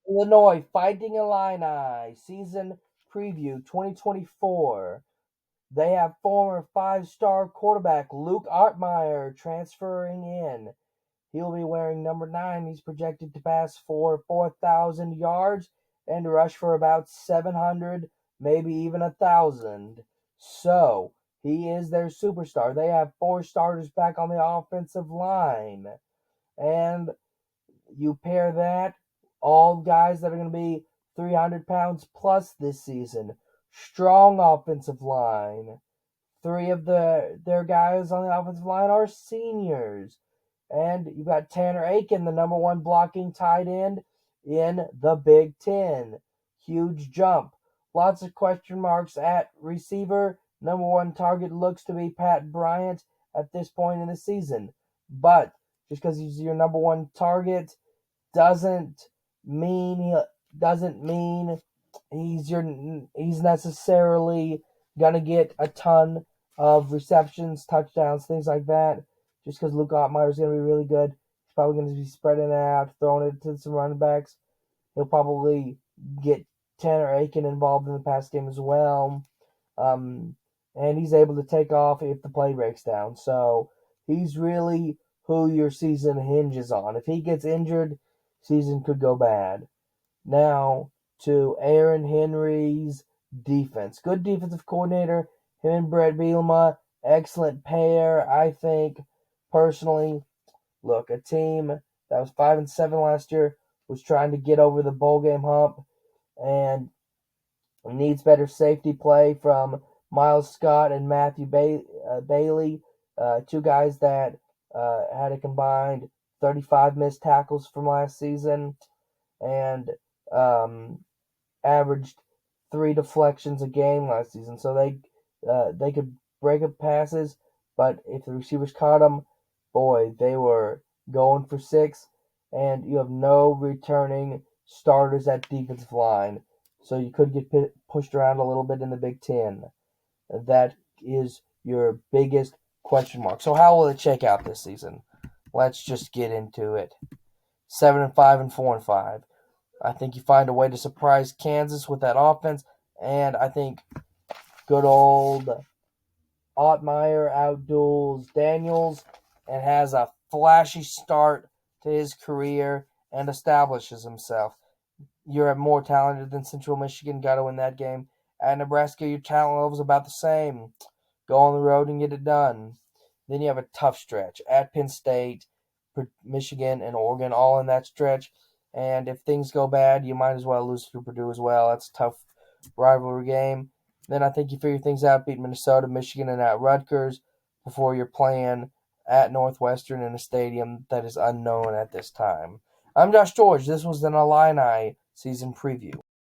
Illinois Fighting Illini season preview 2024. They have former five-star quarterback Luke Artmeyer transferring in. He'll be wearing number 9. He's projected to pass for 4,000 yards and rush for about 700, maybe even 1,000. So, he is their superstar. They have 4 starters back on the offensive line. And you pair that, all guys that are going to be 300 pounds plus this season. Strong offensive line. 3 of their guys on the offensive line are seniors. And you've got Tanner Aiken, the number 1 blocking tight end in the Big Ten. Huge jump. Lots of question marks at receiver. Number 1 target looks to be Pat Bryant at this point in the season. But just because he's your number 1 target doesn't mean doesn't mean he's necessarily gonna get a ton of receptions, touchdowns, things like that. Just because Luke Ottmeyer's gonna be really good, he's probably gonna be spreading it out, throwing it to some running backs. He'll probably get Tanner Aiken involved in the pass game as well. And he's able to take off if the play breaks down. So he's really who your season hinges on. If he gets injured, season could go bad. Now to Aaron Henry's defense. Good defensive coordinator. Him and Brett Bielema, excellent pair, I think, personally. Look, a team that was 5-7 last year was trying to get over the bowl game hump and needs better safety play from Miles Scott and Matthew Bailey, 2 guys that had a combined 35 missed tackles from last season and um, averaged 3 deflections a game last season. So they could break up passes, but if the receivers caught them, boy, they were going for 6. And you have no returning starters at defensive line, so you could get pushed around a little bit in the Big Ten. That is your biggest question mark. So how will it shake out this season? Let's just get into it. 7-5 and 4-5. I think you find a way to surprise Kansas with that offense, and I think good old Ottmeyer outduels Daniels and has a flashy start to his career and establishes himself. You're more talented than Central Michigan, got to win that game. At Nebraska, your talent level is about the same. Go on the road and get it done. Then you have a tough stretch at Penn State, Michigan, and Oregon, all in that stretch. And if things go bad, you might as well lose to Purdue as well. That's a tough rivalry game. Then I think you figure things out, beat Minnesota, Michigan, and at Rutgers before you're playing at Northwestern in a stadium that is unknown at this time. I'm Josh George. This was an Illini season preview.